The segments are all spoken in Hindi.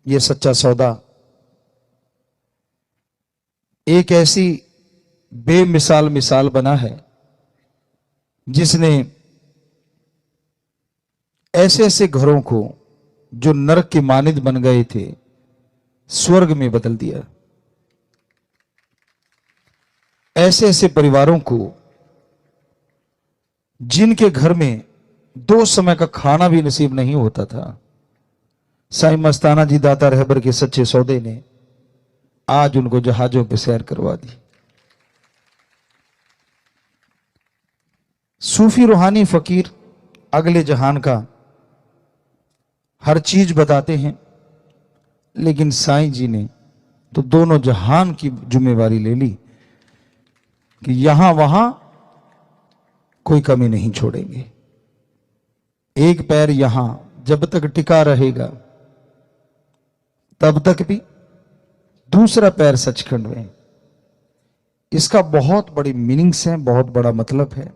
ये सच्चा सौदा एक ऐसी बेमिसाल मिसाल बना है जिसने ऐसे ऐसे घरों को जो नरक के मानिंद बन गए थे स्वर्ग में बदल दिया। ऐसे ऐसे परिवारों को जिनके घर में 2 समय का खाना भी नसीब नहीं होता था, साईं मस्ताना जी दाता रहबर के सच्चे सौदे ने आज उनको जहाजों पे सैर करवा दी। सूफी रूहानी फकीर अगले जहान का हर चीज बताते हैं, लेकिन साईं जी ने तो दोनों जहान की जिम्मेवारी ले ली कि यहां वहां कोई कमी नहीं छोड़ेंगे। एक पैर यहां जब तक टिका रहेगा तब तक भी दूसरा पैर सचखंड में। इसका बहुत बड़ी मीनिंग्स है, बहुत बड़ा मतलब है।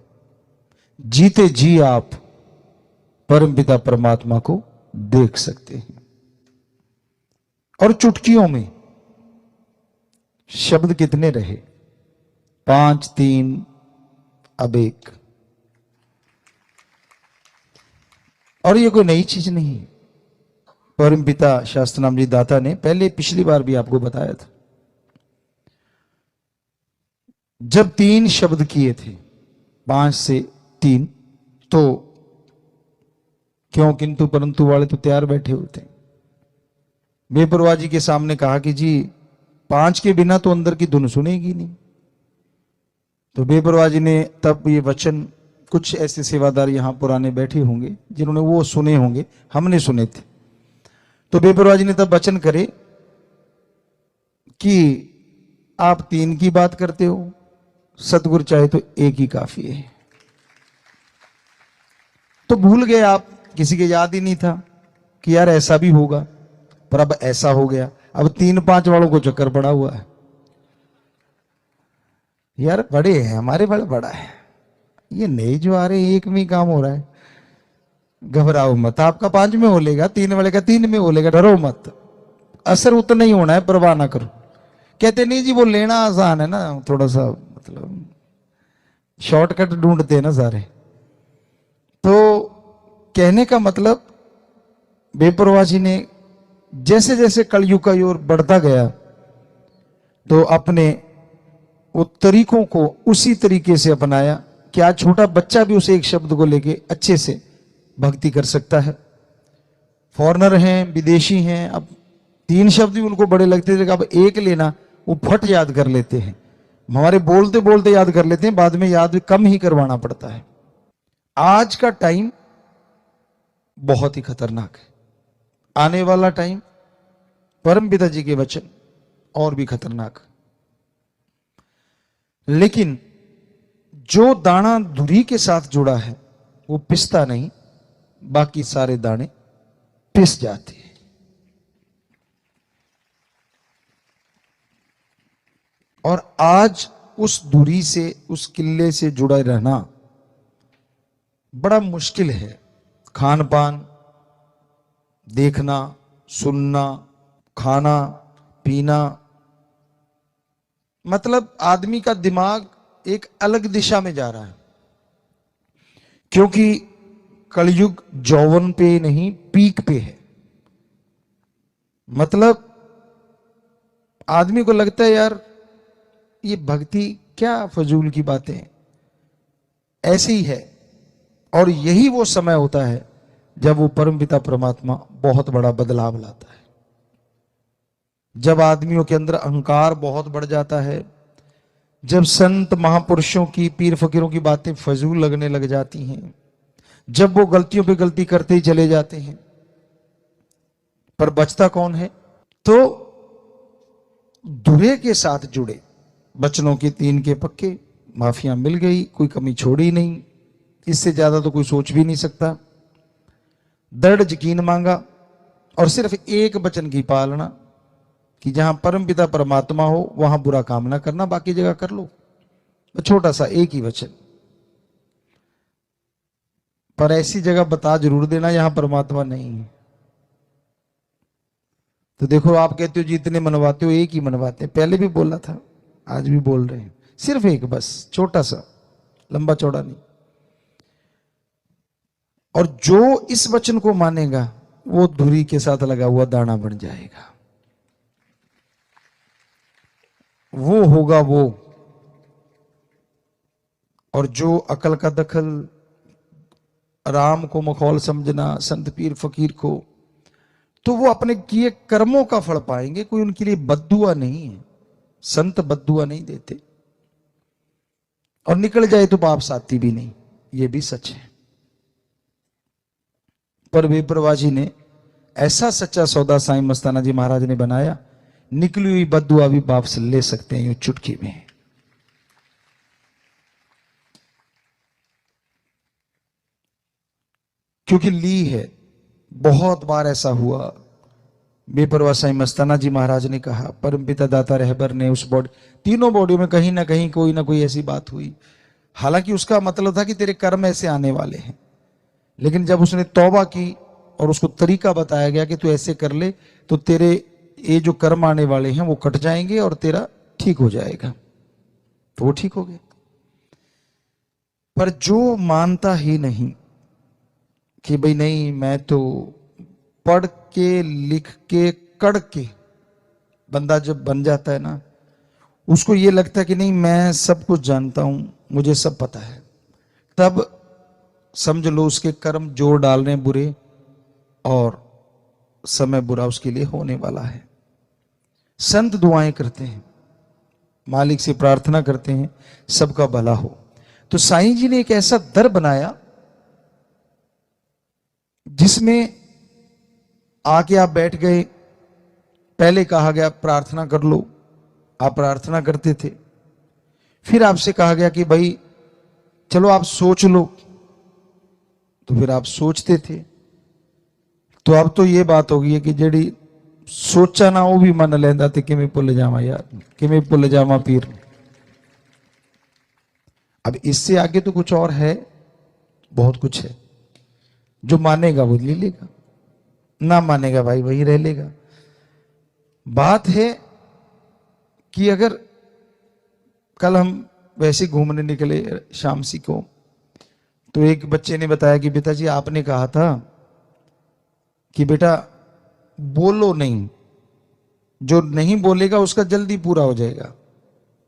जीते जी आप परमपिता परमात्मा को देख सकते हैं और चुटकियों में शब्द कितने रहे, 5 3 अब 1। और ये कोई नई चीज नहीं। परमपिता शास्त्रनाम जी दाता ने पहले पिछली बार भी आपको बताया था, जब 3 शब्द किए थे 5 से 3, तो क्यों किंतु परंतु वाले तो तैयार बैठे होते हैं। बेपरवाह जी के सामने कहा कि जी 5 के बिना तो अंदर की धुन सुनेगी नहीं। तो बेपरवाह जी ने तब ये वचन, कुछ ऐसे सेवादार यहां पुराने बैठे होंगे जिन्होंने वो सुने होंगे, हमने सुने थे। तो बेपरवाह जी ने तब वचन करे कि आप 3 की बात करते हो, सतगुरु चाहे तो 1 ही काफी है। तो भूल गए आप, किसी के याद ही नहीं था कि यार ऐसा भी होगा, पर अब ऐसा हो गया। अब 3-5 वालों को चक्कर पड़ा हुआ है। यार बड़े हैं हमारे, बड़ा बड़ा है, ये नए जो आ रहे हैं 1 में ही काम हो रहा है। घबराओ मत, आपका 5 में हो लेगा, 3 वाले का 3 में हो लेगा, डरो मत, असर उतना ही होना है, परवाह ना करो। कहते नहीं जी वो लेना आसान है ना, थोड़ा सा मतलब शॉर्टकट ढूंढते हैं ना सारे। तो कहने का मतलब बेपरवाह जी ने जैसे जैसे कलयुग का ओर बढ़ता गया तो अपने वो तरीकों को उसी तरीके से अपनाया कि आज छोटा बच्चा भी उस एक शब्द को लेके अच्छे से भक्ति कर सकता है। फॉरेनर हैं, विदेशी हैं, अब 3 शब्द भी उनको बड़े लगते थे, अब 1 लेना वो फट याद कर लेते हैं। हमारे बोलते बोलते याद कर लेते हैं, बाद में याद कम ही करवाना पड़ता है। आज का टाइम बहुत ही खतरनाक है, आने वाला टाइम परमपिता जी के वचन और भी खतरनाक। लेकिन जो दाना धुरी के साथ जुड़ा है वो पिसता नहीं, बाकी सारे दाने पिस जाते हैं। और आज उस दूरी से, उस किले से जुड़ा रहना बड़ा मुश्किल है। खान पान, देखना, सुनना, खाना पीना, मतलब आदमी का दिमाग एक अलग दिशा में जा रहा है, क्योंकि कलयुग जौवन पे नहीं पीक पे है। मतलब आदमी को लगता है यार ये भक्ति क्या फजूल की बातें, ऐसे ही है। और यही वो समय होता है जब वो परमपिता परमात्मा बहुत बड़ा बदलाव लाता है। जब आदमियों के अंदर अहंकार बहुत बढ़ जाता है, जब संत महापुरुषों की, पीर फकीरों की बातें फजूल लगने लग जाती हैं, जब वो गलतियों पे गलती करते ही चले जाते हैं, पर बचता कौन है? तो धुरे के साथ जुड़े बचनों के 3 के पक्के, माफिया मिल गई, कोई कमी छोड़ी नहीं, इससे ज्यादा तो कोई सोच भी नहीं सकता। दृढ़ यकीन मांगा और सिर्फ एक वचन की पालना कि जहां परमपिता परमात्मा हो वहां बुरा काम ना करना, बाकी जगह कर लो। तो छोटा सा एक ही वचन, पर ऐसी जगह बता जरूर देना यहां परमात्मा नहीं है। तो देखो, आप कहते हो जितने मनवाते हो एक ही मनवाते हैं, पहले भी बोला था, आज भी बोल रहे हैं, सिर्फ एक, बस छोटा सा, लंबा चौड़ा नहीं। और जो इस वचन को मानेगा वो धुरी के साथ लगा हुआ दाना बन जाएगा, वो होगा वो। और जो अकल का दखल, राम को मखौल समझना, संत पीर फकीर को, तो वो अपने किए कर्मों का फल पाएंगे, कोई उनके लिए बद्दुआ नहीं है। संत बद्दुआ नहीं देते, और निकल जाए तो पाप साथी भी नहीं, ये भी सच है। पर बेपरवाजी ने ऐसा सच्चा सौदा साईं मस्ताना जी महाराज ने बनाया, निकली हुई बद्दुआ भी बाप से ले सकते हैं यूं चुटकी में। क्योंकि ली है, बहुत बार ऐसा हुआ। बेपरवाह साईं मस्ताना जी महाराज ने कहा, परमपिता दाता रहबर ने उस बॉडी, तीनों बॉडियों में कहीं ना कोई ऐसी बात हुई। हालांकि उसका मतलब था कि तेरे कर्म ऐसे आने वाले हैं, लेकिन जब उसने तौबा की और उसको तरीका बताया गया कि तू ऐसे कर ले तो तेरे ये जो कर्म आने वाले हैं वो कट जाएंगे और तेरा ठीक हो जाएगा, तो वो ठीक हो गया। पर जो मानता ही नहीं कि भाई नहीं, मैं तो पढ़ के लिख के कड़ के, बंदा जब बन जाता है ना, उसको ये लगता है कि नहीं मैं सब कुछ जानता हूं, मुझे सब पता है, तब समझ लो उसके कर्म जोर डाल रहे हैं बुरे, और समय बुरा उसके लिए होने वाला है। संत दुआएं करते हैं, मालिक से प्रार्थना करते हैं सबका भला हो। तो साईं जी ने एक ऐसा दर बनाया जिसमें आके आप बैठ गए, पहले कहा गया प्रार्थना कर लो, आप प्रार्थना करते थे, फिर आपसे कहा गया कि भाई चलो आप सोच लो, तो फिर आप सोचते थे। तो अब तो ये बात होगी है कि जेड़ी सोचा ना वो भी मन लेंदा ते किमें भुल जावा यार, किमें भुल जावा पीर। अब इससे आगे तो कुछ और है, बहुत कुछ है। जो मानेगा वो ले लेगा, ना मानेगा भाई वही रह लेगा। बात है कि अगर कल हम वैसे घूमने निकले शाम सी को, तो एक बच्चे ने बताया कि पिताजी आपने कहा था कि बेटा बोलो नहीं, जो नहीं बोलेगा उसका जल्दी पूरा हो जाएगा,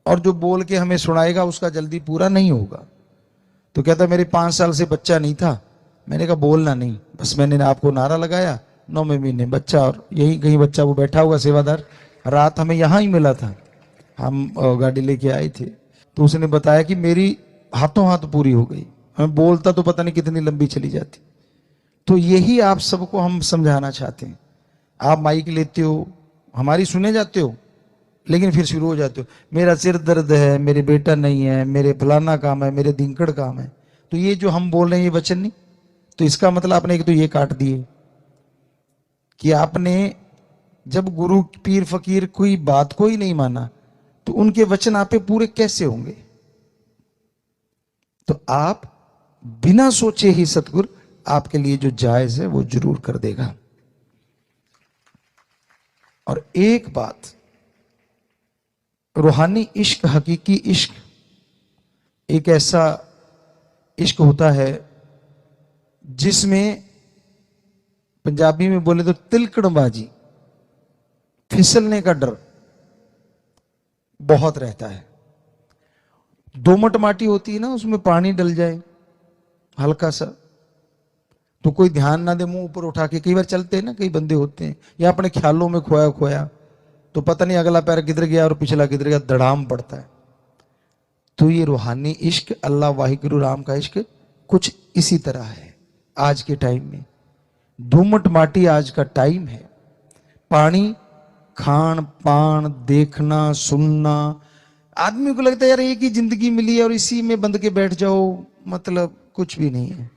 और जो बोल के हमें सुनाएगा उसका जल्दी पूरा नहीं होगा। तो कहता मेरे 5 साल से बच्चा नहीं था, मैंने कहा बोलना नहीं, बस मैंने आपको नारा लगाया, 9वें महीने बच्चा, और यही कहीं बच्चा वो बैठा हुआ सेवादार, रात हमें यहाँ ही मिला था, हम गाड़ी लेके आए थे। तो उसने बताया कि मेरी हाथों हाथ पूरी हो गई, मैं बोलता तो पता नहीं कितनी लंबी चली जाती। तो यही आप सबको हम समझाना चाहते हैं। आप माइक लेते हो, हमारी सुने जाते हो, लेकिन फिर शुरू हो जाते हो मेरा सिर दर्द है, मेरे बेटा नहीं है, मेरे फलाना काम है, मेरे दिनकड़ काम है। तो ये जो हम बोल रहे हैं ये वचन नहीं, तो इसका मतलब आपने एक तो ये काट दिए कि आपने जब गुरु पीर फकीर कोई बात को ही नहीं माना, तो उनके वचन आप पे पूरे कैसे होंगे। तो आप बिना सोचे ही सतगुरु आपके लिए जो जायज है वो जरूर कर देगा। और एक बात, रूहानी इश्क, हकीकी इश्क एक ऐसा इश्क होता है जिसमें पंजाबी में बोले तो तिलकड़बाजी, फिसलने का डर बहुत रहता है। दोमट माटी होती है ना, उसमें पानी डल जाए हल्का सा, तो कोई ध्यान ना दे, मुंह ऊपर उठा के, कई बार चलते हैं ना, कई बंदे होते हैं, या अपने ख्यालों में खोया खोया, तो पता नहीं अगला पैर किधर गया और पिछला किधर गया, धड़ाम पड़ता है। तो ये रूहानी इश्क, अल्लाह वाहिगुरु राम का इश्क कुछ इसी तरह है। आज के टाइम में दोमट माटी आज का टाइम है, पानी, खान पान, देखना सुनना, आदमी को लगता है यार एक ही जिंदगी मिली है और इसी में बंध के बैठ जाओ, मतलब कुछ भी नहीं है।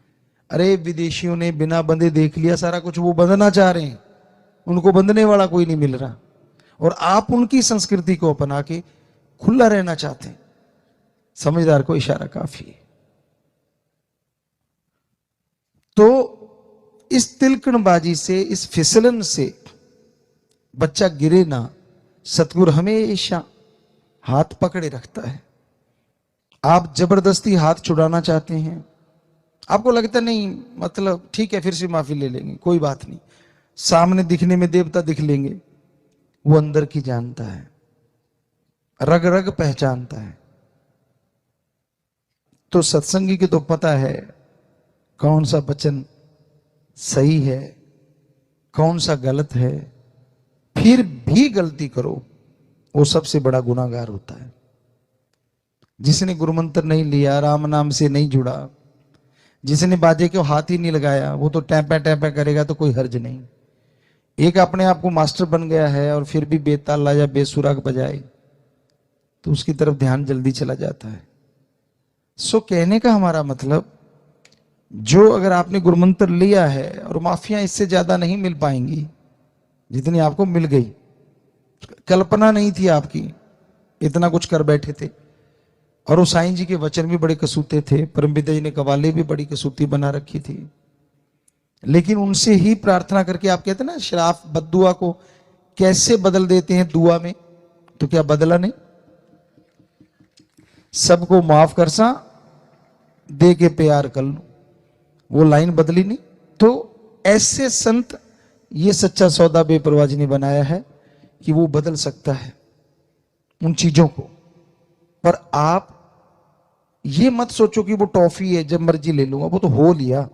अरे विदेशियों ने बिना बंधे देख लिया सारा कुछ, वो बंधना चाह रहे हैं, उनको बंधने वाला कोई नहीं मिल रहा, और आप उनकी संस्कृति को अपना के खुला रहना चाहते हैं। समझदार को इशारा काफी है। तो इस तिलकणबाजी से, इस फिसलन से बच्चा गिरे ना, सतगुरु हमेशा हाथ पकड़े रखता है। आप जबरदस्ती हाथ छुड़ाना चाहते हैं, आपको लगता नहीं मतलब ठीक है फिर से माफी ले लेंगे, कोई बात नहीं, सामने दिखने में देवता दिख लेंगे, वो अंदर की जानता है, रग रग पहचानता है। तो सत्संगी के तो पता है कौन सा वचन सही है, कौन सा गलत है। फिर भी गलती करो, वो सबसे बड़ा गुनाहगार होता है। जिसने गुरु मंत्र नहीं लिया, राम नाम से नहीं जुड़ा, जिसने बाजे को हाथ ही नहीं लगाया, वो तो टैपा टैपा करेगा तो कोई हर्ज नहीं। एक अपने आप को मास्टर बन गया है और फिर भी बेताला या बेसुराग बजाए तो उसकी तरफ ध्यान जल्दी चला जाता है। सो कहने का हमारा मतलब, जो अगर आपने गुरुमंत्र लिया है और माफियां इससे ज्यादा नहीं मिल पाएंगी जितनी आपको मिल गई, कल्पना नहीं थी आपकी, इतना कुछ कर बैठे थे। और वो साईं जी के वचन भी बड़े कसूते थे, परमपिता जी ने कवाले भी बड़ी कसूती बना रखी थी, लेकिन उनसे ही प्रार्थना करके, आप कहते ना श्राप बद्दुआ को कैसे बदल देते हैं दुआ में, तो क्या बदला नहीं? सबको माफ कर सा दे के प्यार कर लो, वो लाइन बदली नहीं। तो ऐसे संत, ये सच्चा सौदा बेपरवाह जी ने बनाया है कि वो बदल सकता है उन चीजों को। पर आप ये मत सोचो कि वो टॉफी है जब मर्जी ले लूंगा, वो तो हो लिया।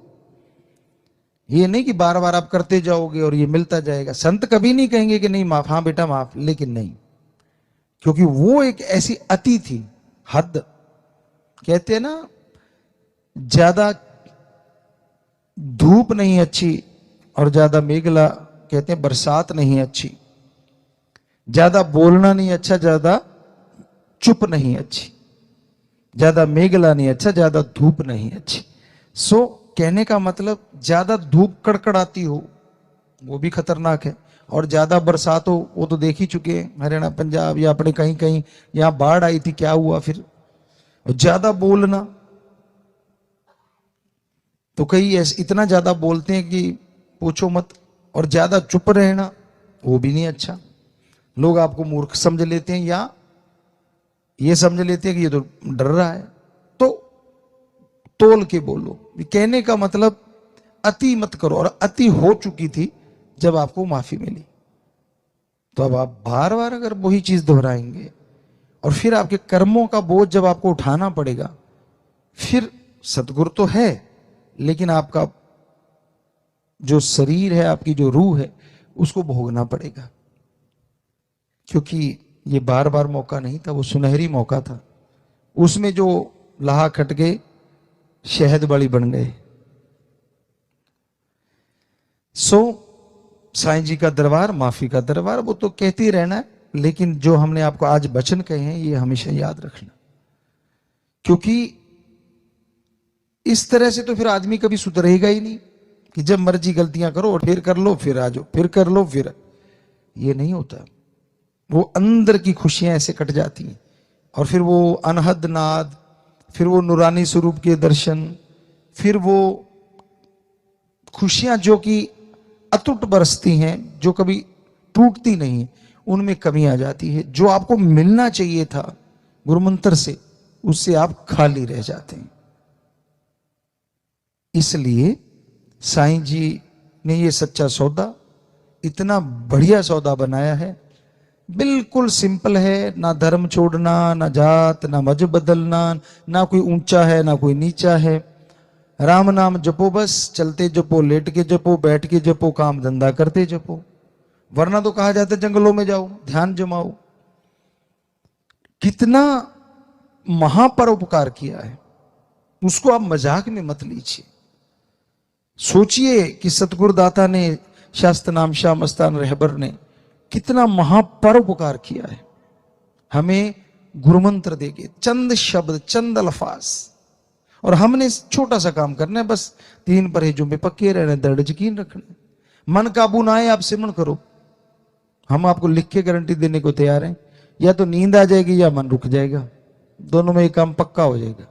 ये नहीं कि बार बार आप करते जाओगे और ये मिलता जाएगा। संत कभी नहीं कहेंगे कि नहीं माफ, हाँ बेटा माफ, लेकिन नहीं, क्योंकि वो एक ऐसी अति थी, हद। कहते हैं ना, ज्यादा धूप नहीं अच्छी और ज्यादा मेघला, कहते हैं बरसात नहीं अच्छी, ज्यादा बोलना नहीं अच्छा, ज्यादा चुप नहीं अच्छी, ज्यादा मेघला नहीं अच्छा, ज्यादा धूप नहीं अच्छी। सो कहने का मतलब, ज्यादा धूप कड़कड़ाती हो वो भी खतरनाक है, और ज्यादा बरसात हो वो तो देख ही चुके हैं, हरियाणा पंजाब या अपने कहीं कहीं यहां बाढ़ आई थी, क्या हुआ फिर। और ज्यादा बोलना, तो कई ऐसे इतना ज्यादा बोलते हैं कि पूछो मत। और ज्यादा चुप रहना वो भी नहीं अच्छा, लोग आपको मूर्ख समझ लेते हैं या ये समझ लेते हैं कि ये तो डर रहा है। तो तोल के बोलो, कहने का मतलब अति मत करो। और अति हो चुकी थी जब आपको माफी मिली, तो अब आप बार बार अगर वही चीज दोहराएंगे और फिर आपके कर्मों का बोझ जब आपको उठाना पड़ेगा, फिर सतगुरु तो है लेकिन आपका जो शरीर है, आपकी जो रूह है, उसको भोगना पड़ेगा। क्योंकि ये बार बार मौका नहीं था, वो सुनहरी मौका था। उसमें जो लाहा खट गए, शहद बड़ी बन गए। सो साईं जी का दरबार, माफी का दरबार, वो तो कहते ही रहना है, लेकिन जो हमने आपको आज वचन कहे हैं ये हमेशा याद रखना। क्योंकि इस तरह से तो फिर आदमी कभी सुधरेगा ही नहीं कि जब मर्जी गलतियां करो और फिर कर लो, फिर आ जाओ, फिर कर लो, फिर। ये नहीं होता। वो अंदर की खुशियां ऐसे कट जाती हैं, और फिर वो अनहद नाद, फिर वो नूरानी स्वरूप के दर्शन, फिर वो खुशियां जो कि अटूट बरसती हैं, जो कभी टूटती नहीं, उनमें कमी आ जाती है। जो आपको मिलना चाहिए था गुरुमंत्र से, उससे आप खाली रह जाते हैं। इसलिए साईं जी ने ये सच्चा सौदा, इतना बढ़िया सौदा बनाया है। बिल्कुल सिंपल है, ना धर्म छोड़ना, ना जात, ना मजहब बदलना, ना कोई ऊंचा है ना कोई नीचा है। राम नाम जपो, बस चलते जपो, लेट के जपो, बैठ के जपो, काम धंधा करते जपो। वरना तो कहा जाता है जंगलों में जाओ, ध्यान जमाओ। कितना महापरोपकार किया है, उसको आप मजाक में मत लीजिए। सोचिए कि सतगुरुदाता ने, शास्त्र नाम शाह मस्तान रहबर ने कितना महापरोपकार किया है। हमें गुरुमंत्र देके चंद शब्द, चंद अल्फाज, और हमने छोटा सा काम करना है, बस 3 परहेजों में पक्के रहना, दृढ़ यकीन रखना। मन काबू ना आए, आप सिमरण करो, हम आपको लिख के गारंटी देने को तैयार हैं। या तो नींद आ जाएगी या मन रुक जाएगा, दोनों में एक काम पक्का हो जाएगा।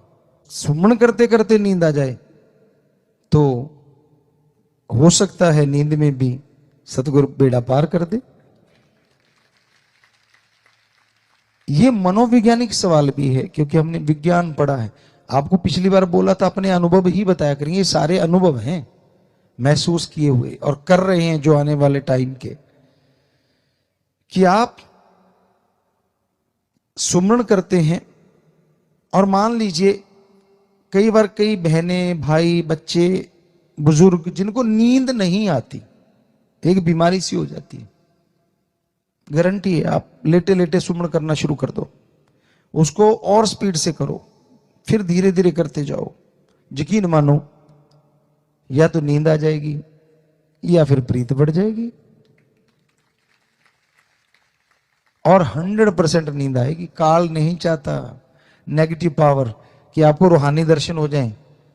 सुमन करते करते नींद आ जाए तो हो सकता है नींद में भी सतगुरु बेड़ा पार कर दे, ये मनोवैज्ञानिक सवाल भी है, क्योंकि हमने विज्ञान पढ़ा है। आपको पिछली बार बोला था अपने अनुभव ही बताया करेंगे, ये सारे अनुभव हैं महसूस किए हुए और कर रहे हैं जो आने वाले टाइम के, कि आप सुमरण करते हैं और मान लीजिए कई बार कई बहनें, भाई, बच्चे, बुजुर्ग जिनको नींद नहीं आती, एक बीमारी सी हो जाती है, गारंटी है, आप लेटे लेटे सुमरण करना शुरू कर दो, उसको और स्पीड से करो, फिर धीरे धीरे करते जाओ, यकीन मानो या तो नींद आ जाएगी या फिर प्रीत बढ़ जाएगी, और 100% नींद आएगी। काल नहीं चाहता नेगेटिव पावर कि आपको रूहानी दर्शन हो जाएं,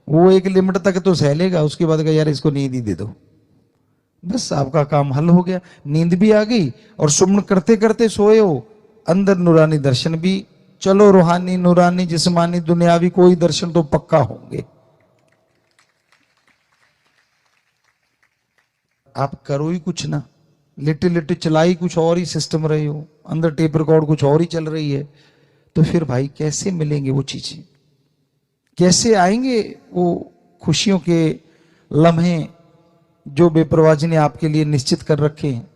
वो एक लिमिट तक तो सह लेगा, उसके बाद कहा यार इसको नींद ही दे दो, बस आपका काम हल हो गया, नींद भी आ गई और सुमन करते करते सोए हो, अंदर नूरानी दर्शन भी। चलो रूहानी, नूरानी, जिस्मानी, दुनियावी कोई दर्शन तो पक्का होंगे। आप करो ही कुछ ना, लेटे लेटे चलाई कुछ और ही सिस्टम रहे हो, अंदर टेप रिकॉर्ड कुछ और ही चल रही है, तो फिर भाई कैसे मिलेंगे वो चीजें, कैसे आएंगे वो खुशियों के लम्हे जो बेपरवाह जी ने आपके लिए निश्चित कर रखे हैं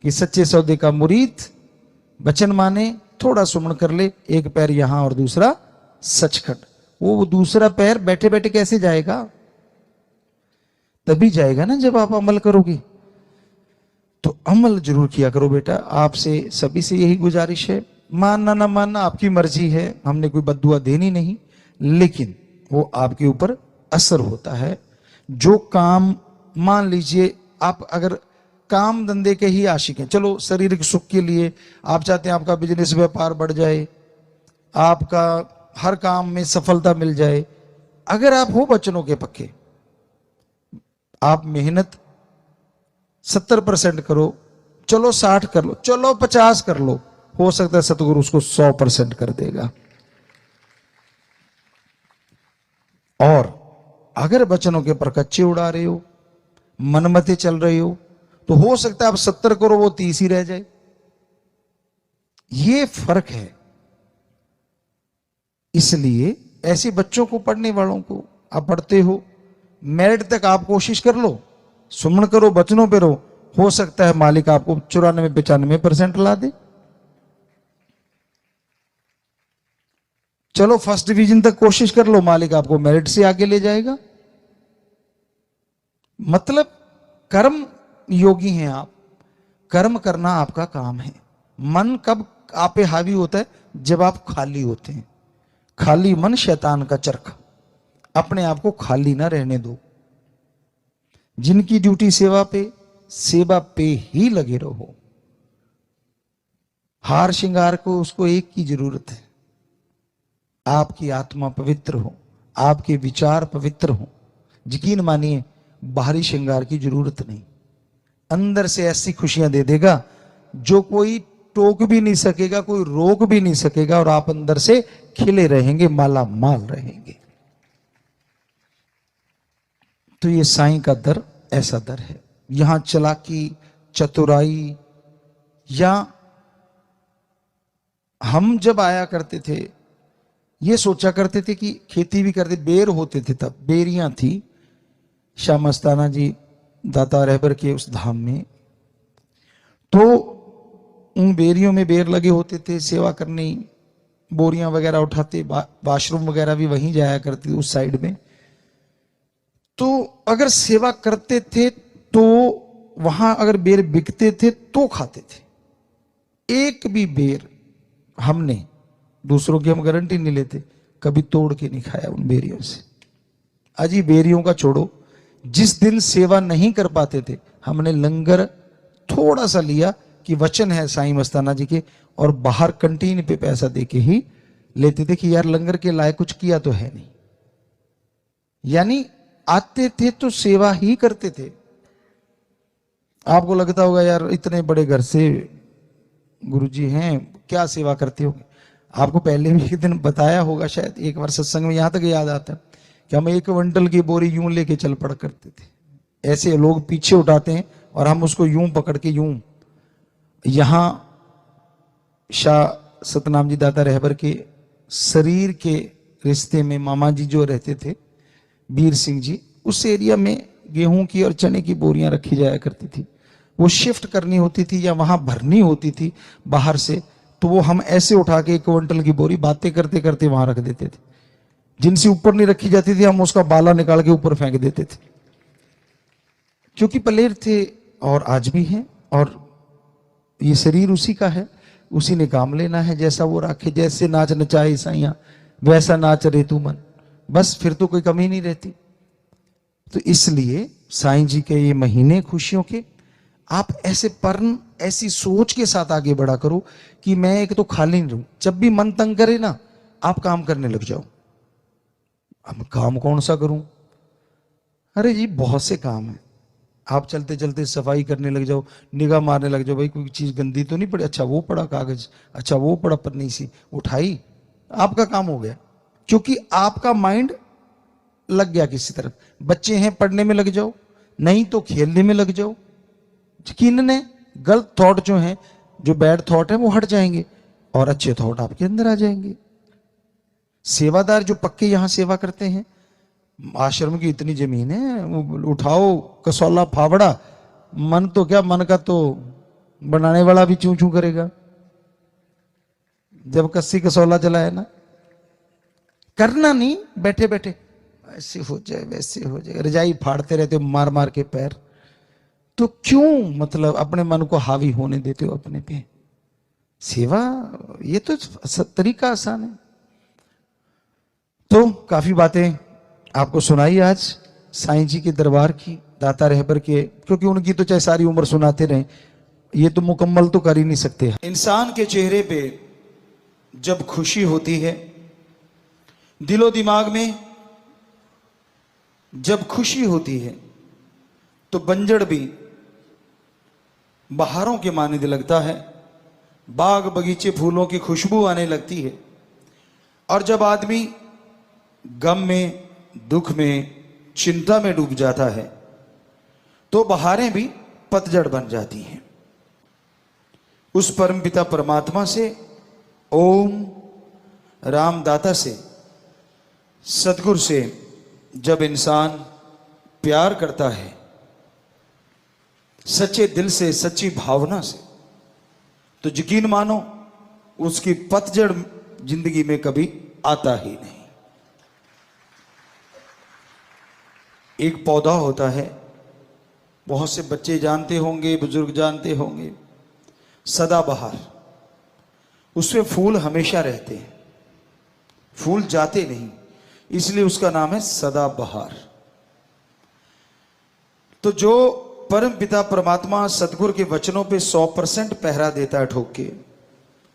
कि सच्चे सौदे का मुरीद वचन माने, थोड़ा सुमन कर ले, एक पैर यहां और दूसरा सचखंड। वो दूसरा पैर बैठे बैठे कैसे जाएगा? तभी जाएगा ना जब आप अमल करोगे। तो अमल जरूर किया करो बेटा, आपसे सभी से यही गुजारिश है। मानना ना मानना आपकी मर्जी है, हमने कोई बद्दुआ देनी नहीं, लेकिन वो आपके ऊपर असर होता है। जो काम, मान लीजिए आप अगर काम धंधे के ही आशिक हैं, चलो शारीरिक सुख के लिए आप चाहते हैं आपका बिजनेस व्यापार बढ़ जाए, आपका हर काम में सफलता मिल जाए, अगर आप हो वचनों के पक्के, आप मेहनत 70% करो, चलो 60 कर लो, चलो 50 कर लो, हो सकता है सतगुरु उसको 100% कर देगा। और अगर वचनों के पर कच्चे उड़ा रहे हो, मनमते चल रहे हो, तो हो सकता है आप 70 करो, वो 30 ही रह जाए। ये फर्क है। इसलिए ऐसे बच्चों को, पढ़ने वालों को, आप पढ़ते हो, मेरिट तक आप कोशिश कर लो, सुमन करो, वचनों पे रहो, हो सकता है मालिक आपको 94-95% ला दे। चलो फर्स्ट डिवीजन तक कोशिश कर लो, मालिक आपको मेरिट से आगे ले जाएगा। मतलब कर्म योगी हैं आप, कर्म करना आपका काम है। मन कब आप पे हावी होता है? जब आप खाली होते हैं। खाली मन शैतान का चरखा, अपने आप को खाली ना रहने दो। जिनकी ड्यूटी सेवा पे ही लगे रहो। हार श्रृंगार को उसको एक की जरूरत है, आपकी आत्मा पवित्र हो, आपके विचार पवित्र हो। यकीन मानिए बाहरी श्रृंगार की जरूरत नहीं, अंदर से ऐसी खुशियां दे देगा जो कोई टोक भी नहीं सकेगा, कोई रोक भी नहीं सकेगा, और आप अंदर से खिले रहेंगे, माला माल रहेंगे। तो ये साईं का दर ऐसा दर है। यहां चालाकी, चतुराई, या हम जब आया करते थे ये सोचा करते थे कि खेती भी करते, बेर होते थे, तब बेरियां थी शाह मस्ताना जी दाता रहबर के उस धाम में, तो उन बेरियों में बेर लगे होते थे, सेवा करनी, बोरियां वगैरह उठाते, वाशरूम वगैरह भी वहीं जाया करती उस साइड में। तो अगर सेवा करते थे तो वहां अगर बेर बिकते थे तो खाते थे। एक भी बेर हमने, दूसरों की हम गारंटी नहीं लेते, कभी तोड़ के नहीं खाया उन बेरियों से। अजी बेरियों का छोड़ो, जिस दिन सेवा नहीं कर पाते थे, हमने लंगर थोड़ा सा लिया कि वचन है साईं मस्ताना जी के, और बाहर कंटीन पे पैसा देके ही लेते थे कि यार लंगर के लायक कुछ किया तो है नहीं। यानी आते थे तो सेवा ही करते थे। आपको लगता होगा यार इतने बड़े घर से गुरुजी हैं, क्या सेवा करते होंगे। आपको पहले भी एक दिन बताया होगा शायद, एक बार सत्संग में, यहां तक याद आता है कि हम 1 क्विंटल की बोरी यूं लेके चल पड़ करते थे। ऐसे लोग पीछे उठाते हैं और हम उसको यूं पकड़ के यूं, यहां शाह सतनाम जी दाता रहबर के शरीर के रिश्ते में मामा जी जो रहते थे, वीर सिंह जी, उस एरिया में गेहूं की और चने की बोरियां रखी जाया करती थी। वो शिफ्ट करनी होती थी या वहां भरनी होती थी बाहर से, तो वो हम ऐसे उठा के 1 क्विंटल की बोरी बातें करते करते वहां रख देते थे। जिनसे ऊपर नहीं रखी जाती थी हम उसका बाला निकाल के ऊपर फेंक देते थे, क्योंकि पलेर थे और आज भी हैं, और ये शरीर उसी का है, उसी ने काम लेना है। जैसा वो राखे, जैसे नाच नचाए ईसाइयां वैसा नाच रे तू मन, बस फिर तो कोई कमी नहीं रहती। तो इसलिए साईं जी के ये महीने खुशियों के, आप ऐसे पर्ण ऐसी सोच के साथ आगे बढ़ा करो कि मैं एक तो खाली नहीं रहूं। जब भी मन तंग करे ना, आप काम करने लग जाओ। अब काम कौन सा करूं? अरे जी बहुत से काम है। आप चलते चलते सफाई करने लग जाओ, निगाह मारने लग जाओ, भाई कोई चीज गंदी तो नहीं पड़ी, अच्छा वो पड़ा कागज, अच्छा वो पड़ा पन्नी सी, उठाई, आपका काम हो गया। क्योंकि आपका माइंड लग गया किसी तरफ। बच्चे हैं, पढ़ने में लग जाओ, नहीं तो खेलने में लग जाओ। यकीनन है गलत थॉट जो है, जो बैड थॉट है वो हट जाएंगे और अच्छे थॉट आपके अंदर आ जाएंगे। सेवादार जो पक्के यहां सेवा करते हैं, आश्रम की इतनी जमीन है, उठाओ कसौला फावड़ा, मन तो क्या, मन का तो बनाने वाला भी चूं चूं करेगा जब कस्सी कसौला चलाए ना। करना नहीं, बैठे बैठे ऐसे हो जाए वैसे हो जाए, रजाई फाड़ते रहते हो मार मार के पैर, तो क्यों मतलब अपने मन को हावी होने देते हो अपने पे। सेवा ये तो तरीका आसान है। तो काफी बातें आपको सुनाई आज साईं जी के दरबार की, दाता रहबर के, क्योंकि उनकी तो चाहे सारी उम्र सुनाते रहे, ये तो मुकम्मल तो कर ही नहीं सकते। इंसान के चेहरे पे जब खुशी होती है, दिलो दिमाग में जब खुशी होती है, तो बंजड़ भी बहारों के माने लगता है, बाग बगीचे फूलों की खुशबू आने लगती है। और जब आदमी गम में, दुख में, चिंता में डूब जाता है, तो बहारें भी पतझड़ बन जाती हैं। उस परमपिता परमात्मा से, ओम रामदाता से, सतगुरु से जब इंसान प्यार करता है सच्चे दिल से, सच्ची भावना से, तो यकीन मानो उसकी पतझड़ जिंदगी में कभी आता ही नहीं। एक पौधा होता है, बहुत से बच्चे जानते होंगे, बुजुर्ग जानते होंगे, सदाबहार। उसमें फूल हमेशा रहते हैं, फूल जाते नहीं, इसलिए उसका नाम है सदाबहार। तो जो परम पिता परमात्मा सतगुरु के वचनों पे 100% पहरा देता है, ठोक के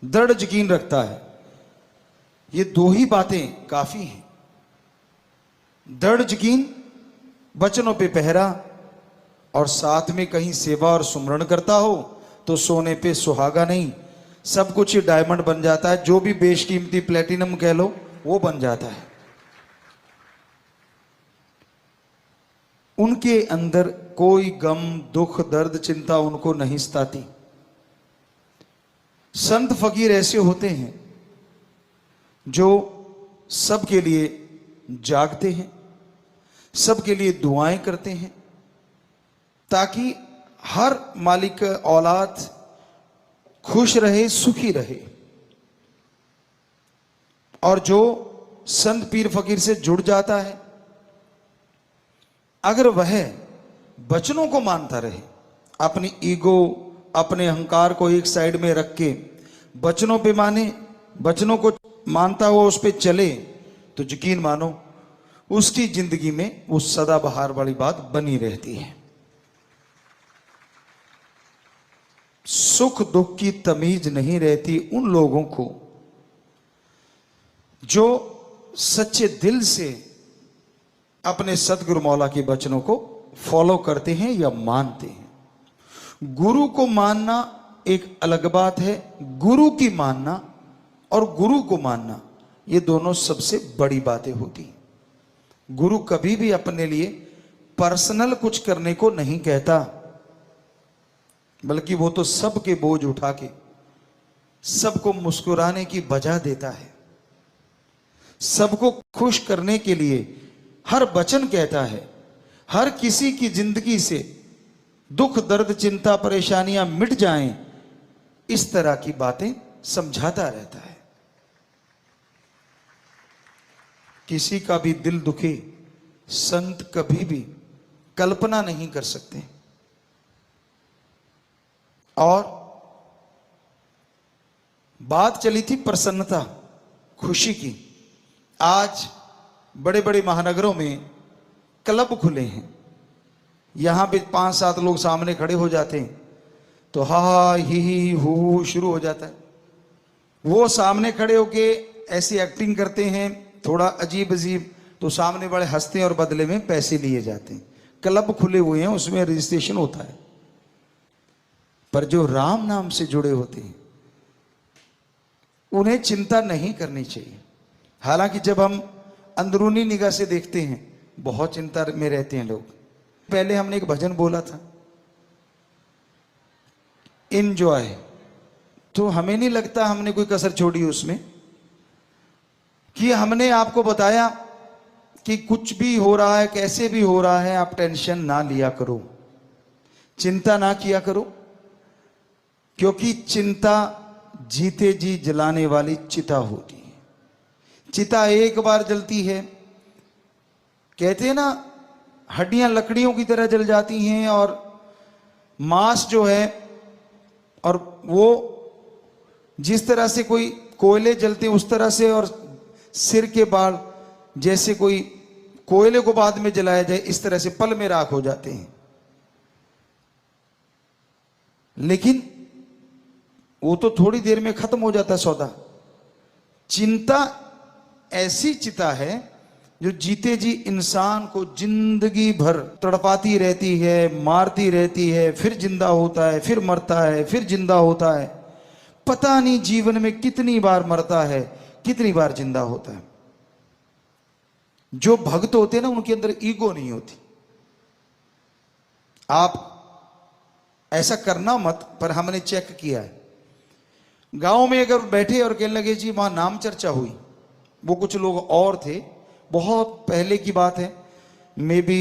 दृढ़ यकीन रखता है, ये दो ही बातें काफी हैं। दृढ़ यकीन, वचनों पे पहरा, और साथ में कहीं सेवा और सुमरण करता हो तो सोने पे सुहागा नहीं, सब कुछ डायमंड बन जाता है। जो भी बेशकीमती प्लेटिनम कह लो वो बन जाता है। उनके अंदर कोई गम, दुख, दर्द, चिंता उनको नहीं सताती। संत फकीर ऐसे होते हैं जो सबके लिए जागते हैं, सबके लिए दुआएं करते हैं, ताकि हर मालिक औलाद खुश रहे, सुखी रहे। और जो संत पीर फकीर से जुड़ जाता है, अगर वह वचनों को मानता रहे, अपनी ईगो, अपने अहंकार को एक साइड में रख के वचनों पे माने, वचनों को मानता हुआ उस पे चले, तो यकीन मानो उसकी जिंदगी में वो सदाबहार वाली बात बनी रहती है। सुख दुख की तमीज नहीं रहती उन लोगों को जो सच्चे दिल से अपने सतगुरु मौला के वचनों को फॉलो करते हैं या मानते हैं। गुरु को मानना एक अलग बात है, गुरु की मानना और गुरु को मानना, ये दोनों सबसे बड़ी बातें होती हैं। गुरु कभी भी अपने लिए पर्सनल कुछ करने को नहीं कहता, बल्कि वो तो सबके बोझ उठा के सबको मुस्कुराने की वजह देता है, सबको खुश करने के लिए हर वचन कहता है, हर किसी की जिंदगी से दुख दर्द चिंता परेशानियां मिट जाएं, इस तरह की बातें समझाता रहता है। किसी का भी दिल दुखे संत कभी भी कल्पना नहीं कर सकते। और बात चली थी प्रसन्नता खुशी की। आज बड़े बड़े महानगरों में क्लब खुले हैं, यहां पे 5-7 लोग सामने खड़े हो जाते हैं तो हा ही हू शुरू हो जाता है। वो सामने खड़े होके ऐसी एक्टिंग करते हैं थोड़ा अजीब अजीब, तो सामने बड़े हंसते हैं और बदले में पैसे लिए जाते हैं। क्लब खुले हुए हैं, उसमें रजिस्ट्रेशन होता है। पर जो राम नाम से जुड़े होते हैं उन्हें चिंता नहीं करनी चाहिए। हालांकि जब हम अंदरूनी निगाह से देखते हैं बहुत चिंता में रहते हैं लोग। पहले हमने एक भजन बोला था एंजॉय, तो हमें नहीं लगता हमने कोई कसर छोड़ी उसमें, कि हमने आपको बताया कि कुछ भी हो रहा है कैसे भी हो रहा है आप टेंशन ना लिया करो, चिंता ना किया करो, क्योंकि चिंता जीते जी जलाने वाली चिता होती है। चिता एक बार जलती है, कहते हैं ना हड्डियां लकड़ियों की तरह जल जाती हैं और मांस जो है, और वो जिस तरह से कोई कोयले जलते उस तरह से, और सिर के बाल जैसे कोई कोयले को बाद में जलाया जाए इस तरह से पल में राख हो जाते हैं। लेकिन वो तो थोड़ी देर में खत्म हो जाता है सौदा। चिंता ऐसी चिता है जो जीते जी इंसान को जिंदगी भर तड़पाती रहती है, मारती रहती है, फिर जिंदा होता है, फिर मरता है, फिर जिंदा होता है। पता नहीं जीवन में कितनी बार मरता है, कितनी बार जिंदा होता है। जो भक्त होते हैं ना उनके अंदर ईगो नहीं होती। आप ऐसा करना मत, पर हमने चेक किया है गांव में अगर बैठे और कहने लगे जी वहां नाम चर्चा हुई, वो कुछ लोग और थे, बहुत पहले की बात है, मे बी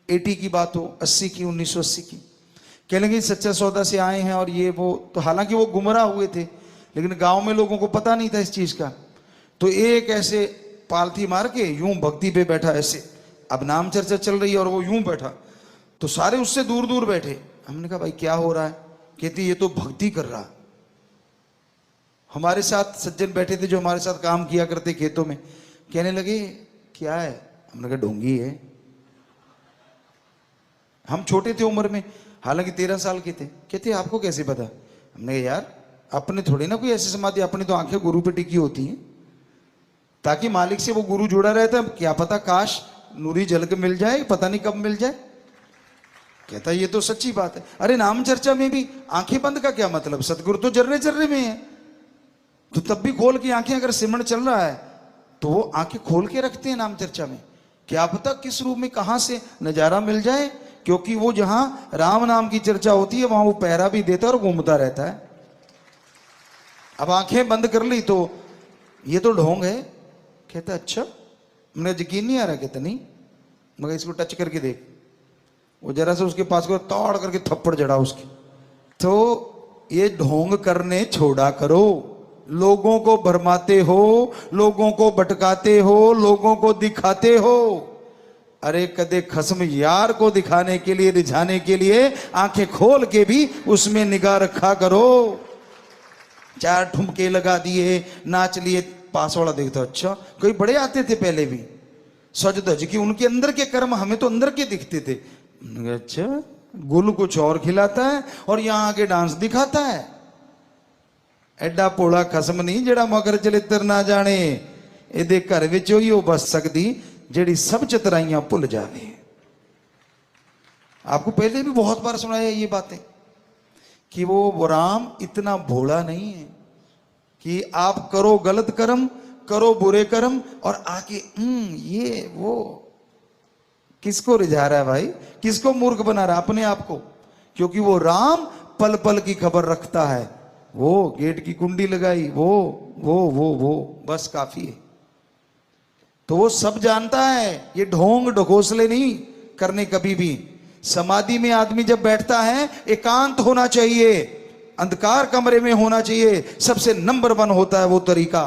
80 की बात हो, 80 की, 1980 की, कहने लगे सच्चा सौदा से आए हैं और ये वो, तो हालांकि वो गुमराह हुए थे लेकिन गांव में लोगों को पता नहीं था इस चीज का। तो एक ऐसे पालथी मार के यूं भक्ति पे बैठा ऐसे, अब नाम चर्चा चल रही है और वो यूं बैठा, तो सारे उससे दूर दूर बैठे। हमने कहा भाई क्या हो रहा है? कहती ये तो भक्ति कर रहा। हमारे साथ सज्जन बैठे थे जो हमारे साथ काम किया करते खेतों में, कहने लगे क्या है? हमने कहा ढोंगी है। हम छोटे थे उम्र में, हालांकि 13 साल के थे। कहते आपको कैसे पता? हमने कहा यार अपने थोड़ी ना कोई ऐसी समाधि, अपनी तो आंखें गुरु पे टिकी होती हैं ताकि मालिक से वो गुरु जुड़ा रहता है। क्या पता काश नूरी झलक मिल जाए, पता नहीं कब मिल जाए। कहता ये तो सच्ची बात है। अरे नाम चर्चा में भी आंखें बंद का क्या मतलब? सतगुरु तो जर्रे जर्रे में है, तो तब भी खोल की आंखें, अगर सिमरन चल रहा है तो वो आंखें खोल के रखते हैं नाम चर्चा में। क्या पता किस रूप में कहां से नजारा मिल जाए, क्योंकि वो जहां राम नाम की चर्चा होती है वहां वो पहरा भी देता है और घूमता रहता है। अब आंखें बंद कर ली तो ये तो ढोंग है। कहता अच्छा, मुझे यकीन नहीं आ रहा। कहता नहीं, मगर इसको टच करके देख। वो जरा से उसके पास को तोड़ करके थप्पड़ जड़ा उसकी। तो ये ढोंग करने छोड़ा करो। लोगों को भरमाते हो, लोगों को भटकाते हो, लोगों को दिखाते हो। अरे कदे खस्म यार को दिखाने के लिए, रिझाने के लिए आंखें खोल के भी उसमें निगाह रखा करो। 4 ठुमके लगा दिए, नाच लिए, पास वाला देखता अच्छा कोई बड़े आते थे पहले भी सज धज की, उनके अंदर के कर्म हमें तो अंदर के दिखते थे। अच्छा गुल कुछ और खिलाता है और यहां आके डांस दिखाता है। एडा पोला खसम नहीं जेड़ा मगर चलित्र ना जाने, एदे घर विच ही हो बस सकती जेड़ी सब चतराइयां भुल जावे। आपको पहले भी बहुत बार सुनाया ये बातें कि वो राम इतना भोला नहीं है कि आप करो गलत कर्म, करो बुरे कर्म और आके ये वो। किसको रिझा रहा है भाई? किसको मूर्ख बना रहा है? अपने आप को। क्योंकि वो राम पल पल की खबर रखता है। वो गेट की कुंडी लगाई, वो बस काफी है। तो वो सब जानता है, ये ढोंग ढकोसले नहीं करने कभी भी। समाधि में आदमी जब बैठता है एकांत होना चाहिए, अंधकार कमरे में होना चाहिए, सबसे नंबर 1 होता है वो तरीका।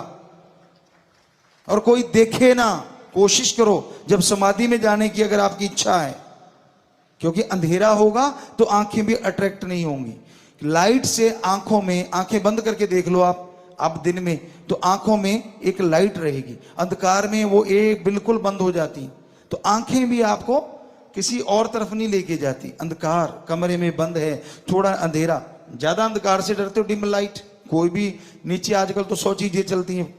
और कोई देखे ना, कोशिश करो जब समाधि में जाने की अगर आपकी इच्छा है, क्योंकि अंधेरा होगा तो आंखें भी अट्रैक्ट नहीं होंगी। लाइट से आंखों में, आंखें बंद करके देख लो आप दिन में, तो आंखों में एक लाइट रहेगी, अंधकार में वो एक बिल्कुल बंद हो जाती, तो आंखें भी आपको किसी और तरफ नहीं लेके जाती। अंधकार कमरे में बंद है, थोड़ा अंधेरा, ज्यादा अंधकार से डरते हो, डिम लाइट कोई भी, नीचे आजकल तो 100 चीजें चलती हैं,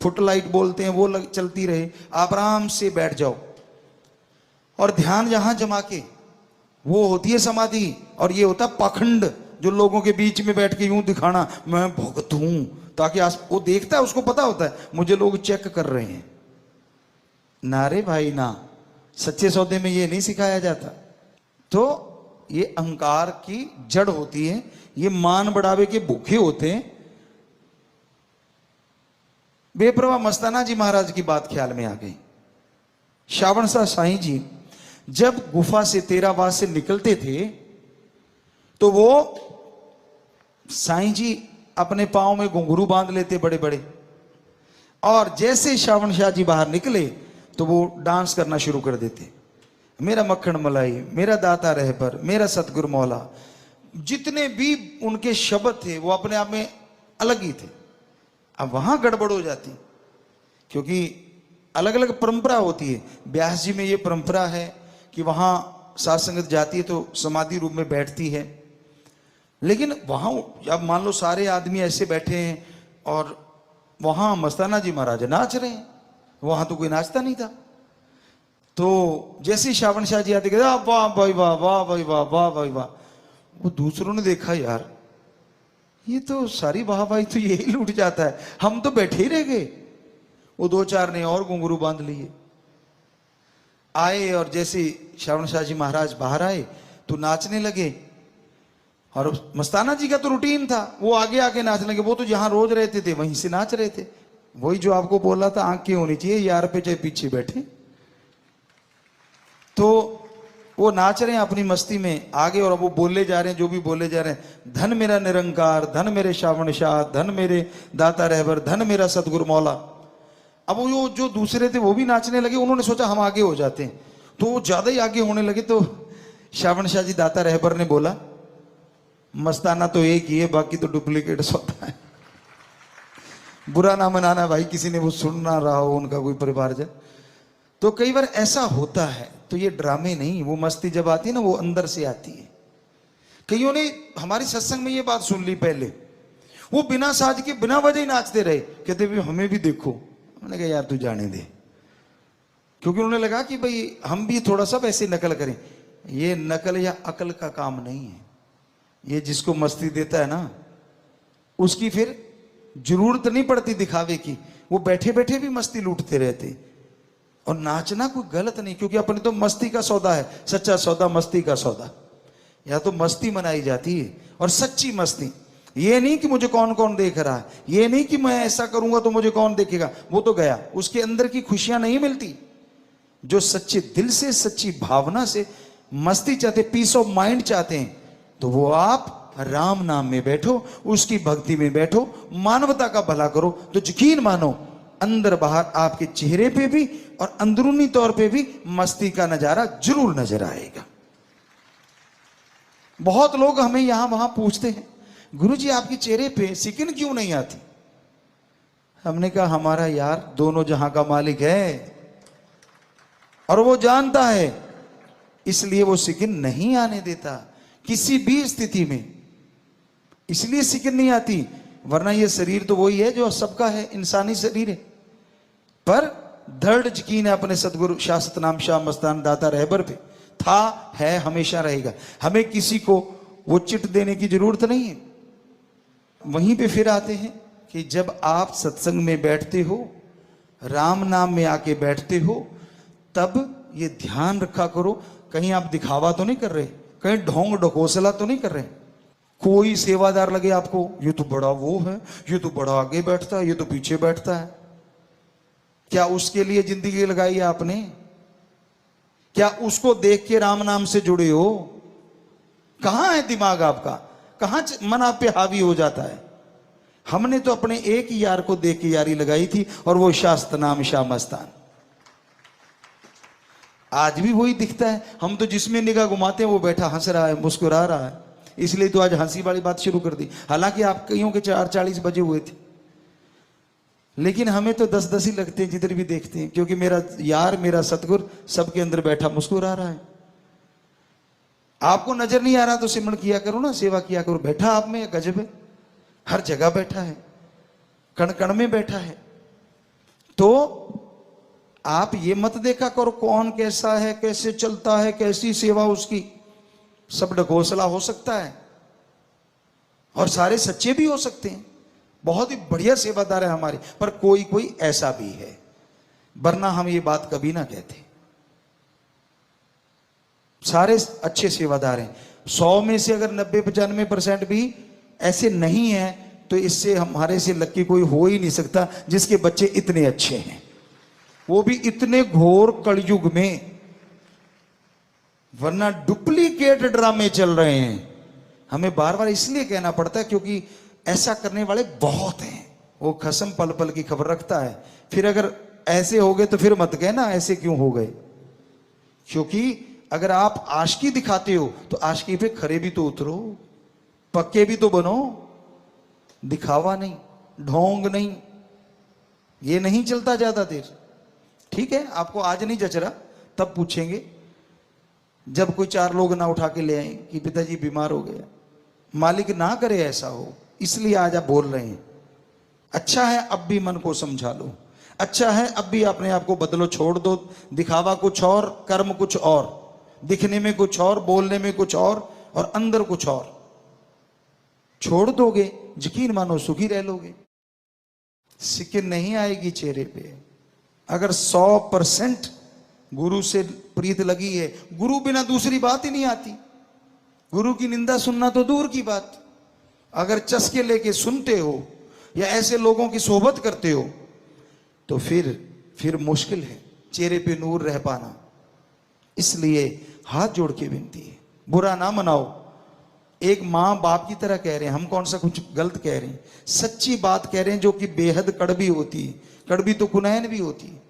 फुट लाइट बोलते हैं, वो चलती रहे, आप आराम से बैठ जाओ और ध्यान जहां जमा के, वो होती है समाधि। और ये होता है पाखंड, जो लोगों के बीच में बैठ के यूं दिखाना मैं भक्त हूं, ताकि वो देखता है, उसको पता होता है मुझे लोग चेक कर रहे हैं। ना रे भाई ना, सच्चे सौदे में ये नहीं सिखाया जाता। तो ये अहंकार की जड़ होती है, ये मान बढ़ावे के भूखे होते हैं। बेपरवाह मस्ताना जी महाराज की बात ख्याल में आ गई। श्रावण शाह साईं जी जब गुफा से तेरावास से निकलते थे तो वो साईं जी अपने पांव में घुंघरू बांध लेते बड़े बड़े, और जैसे श्रावण शाह जी बाहर निकले तो वो डांस करना शुरू कर देते, मेरा मक्खन मलाई, मेरा दाता रहबर, मेरा सतगुरु मौला। जितने भी उनके शब्द थे वो अपने आप में अलग ही थे। अब वहां गड़बड़ हो जाती, क्योंकि अलग अलग परंपरा होती है। ब्यास जी में ये परंपरा है कि वहां साध संगत जाती है तो समाधि रूप में बैठती है, लेकिन वहां अब मान लो सारे आदमी ऐसे बैठे हैं और वहां मस्ताना जी महाराज नाच रहे हैं, वहां तो कोई नाचता नहीं था। तो जैसे श्रावण शाह जी आते गए, वाह भाई वाह, वाह भाई वाह, वाह भाई वाह, वो दूसरों ने देखा यार ये तो सारी वाह भाई तो यही लूट जाता है, हम तो बैठे ही रह गए। वो 2-4 ने और घुंघरू बांध लिए, आए और जैसे श्रावण शाह जी महाराज बाहर आए तो नाचने लगे। और मस्ताना जी का तो रूटीन था, वो आगे आके नाचने लगे, वो तो जहां रोज रहते थे वहीं से नाच रहे थे। वही जो आपको बोला था, आंखें होनी चाहिए यार पे चाहे पीछे बैठे। तो वो नाच रहे हैं अपनी मस्ती में आगे, और अब वो बोले जा रहे हैं जो भी बोले जा रहे हैं, धन मेरा निरंकार, धन मेरे श्रावण शाह, धन मेरे दाता रहबर, धन मेरा सतगुरु मौला। अब वो जो दूसरे थे वो भी नाचने लगे, उन्होंने सोचा हम आगे हो जाते हैं, तो वो ज्यादा ही आगे होने लगे। तो श्रावण शाह जी दाता रहबर ने बोला, मस्ताना तो एक ही है, बाकी तो डुप्लीकेट होता है। बुरा ना मनाना भाई, किसी ने वो सुन ना रहा हो, उनका कोई परिवारजन। तो कई बार ऐसा होता है, तो ये ड्रामे नहीं, वो मस्ती जब आती है ना वो अंदर से आती है। कईयों ने हमारी सत्संग में ये बात सुन ली पहले, वो बिना साज के बिना वजह ही नाचते रहे, कहते भी हमें भी देखो। मैंने कहा यार तू जाने दे, क्योंकि उन्होंने लगा कि भाई हम भी थोड़ा सा ऐसे नकल करें। ये नकल या अकल का काम नहीं है, ये जिसको मस्ती देता है ना उसकी फिर जरूरत नहीं पड़ती दिखावे की, वो बैठे बैठे भी मस्ती लूटते रहते। और नाचना कोई गलत नहीं, क्योंकि अपने तो मस्ती का सौदा है, सच्चा सौदा मस्ती का सौदा। या तो मस्ती मनाई जाती है, और सच्ची मस्ती, ये नहीं कि मुझे कौन कौन देख रहा है, ये नहीं कि मैं ऐसा करूंगा तो मुझे कौन देखेगा, वो तो गया, उसके अंदर की खुशियां नहीं मिलती। जो सच्चे दिल से, सच्ची भावना से मस्ती चाहते, पीस ऑफ माइंड चाहते हैं, तो वो आप राम नाम में बैठो, उसकी भक्ति में बैठो, मानवता का भला करो, तो यकीन मानो अंदर बाहर आपके चेहरे पे भी और अंदरूनी तौर पे भी मस्ती का नजारा जरूर नजर आएगा। बहुत लोग हमें यहां वहां पूछते हैं, गुरुजी आपके चेहरे पे सिकिन क्यों नहीं आती? हमने कहा हमारा यार दोनों जहां का मालिक है और वो जानता है, इसलिए वो सिकिन नहीं आने देता किसी भी स्थिति में, इसलिए सिकिन नहीं आती। वरना ये शरीर तो वही है जो सबका है, इंसानी शरीर है, पर दृढ़ यकीन है अपने सदगुरु शाश्वत नाम शाह मस्तान दाता रहबर पे, था, है, हमेशा रहेगा। हमें किसी को वो चिट देने की जरूरत नहीं है। वहीं पे फिर आते हैं कि जब आप सत्संग में बैठते हो, राम नाम में आके बैठते हो, तब ये ध्यान रखा करो कहीं आप दिखावा तो नहीं कर रहे, कहीं ढोंग ढकोसला तो नहीं कर रहे। कोई सेवादार लगे आपको, ये तो बड़ा वो है, ये तो बड़ा आगे बैठता है, ये तो पीछे बैठता है, क्या उसके लिए जिंदगी लगाई है आपने? क्या उसको देख के राम नाम से जुड़े हो? कहां है दिमाग आपका? कहां मन आप पे हावी हो जाता है? हमने तो अपने एक ही यार को देख के यारी लगाई थी, और वो शास्त्र नाम शाह मस्तान। आज भी वही दिखता है। हम तो जिसमें निगाह घुमाते हैं वो बैठा हंस रहा है, मुस्कुरा रहा है, इसलिए तो आज हंसी वाली बात शुरू कर दी। हालांकि आप कईयों के 4:40 बजे हुए थे, लेकिन हमें तो 10-10 ही लगते हैं जिधर भी देखते हैं, क्योंकि मेरा यार, मेरा सतगुरु सबके अंदर बैठा मुस्कुरा रहा है। आपको नजर नहीं आ रहा तो सिमरन किया करो ना, सेवा किया करो। बैठा आप में गजब है, हर जगह बैठा है, कण कण में बैठा है। तो आप ये मत देखा करो कौन कैसा है, कैसे चलता है, कैसी सेवा उसकी। सब ढकोसला हो सकता है और सारे सच्चे भी हो सकते हैं। बहुत ही बढ़िया सेवादार है हमारे, पर कोई कोई ऐसा भी है, वरना हम ये बात कभी ना कहते। सारे अच्छे सेवादार हैं। 100 में से अगर 90-95% भी ऐसे नहीं है, तो इससे हमारे से लक्की कोई हो ही नहीं सकता जिसके बच्चे इतने अच्छे हैं, वो भी इतने घोर कलयुग में। वरना डुप्लीकेट ड्रामे चल रहे हैं। हमें बार बार इसलिए कहना पड़ता है क्योंकि ऐसा करने वाले बहुत हैं। वो खसम पल पल की खबर रखता है। फिर अगर ऐसे हो गए तो फिर मत कहना ऐसे क्यों हो गए, क्योंकि अगर आप आशिकी दिखाते हो तो आशिकी पे खरे भी तो उतरो, पक्के भी तो बनो। दिखावा नहीं, ढोंग नहीं, ये नहीं चलता ज्यादा देर। ठीक है, आपको आज नहीं जच रहा, तब पूछेंगे जब कोई 4 लोग ना उठा के ले आए कि पिताजी बीमार हो गया। मालिक ना करे ऐसा हो, इसलिए आज आप बोल रहे हैं। अच्छा है अब भी मन को समझा लो, अच्छा है अब भी अपने आप को बदलो, छोड़ दो दिखावा कुछ और, कर्म कुछ और, दिखने में कुछ और, बोलने में कुछ और अंदर कुछ और। छोड़ दोगे, यकीन मानो सुखी रह लोगे। सिक्किन नहीं आएगी चेहरे पे। अगर 100% गुरु से प्रीत लगी है, गुरु बिना दूसरी बात ही नहीं आती। गुरु की निंदा सुनना तो दूर की बात, अगर चस्के लेके सुनते हो या ऐसे लोगों की सोहबत करते हो तो फिर मुश्किल है चेहरे पे नूर रह पाना। इसलिए हाथ जोड़ के विनती है, बुरा ना मनाओ। एक माँ बाप की तरह कह रहे हैं, हम कौन सा कुछ गलत कह रहे हैं, सच्ची बात कह रहे हैं जो कि बेहद कड़वी होती है। कड़वी तो कुनैन भी होती है।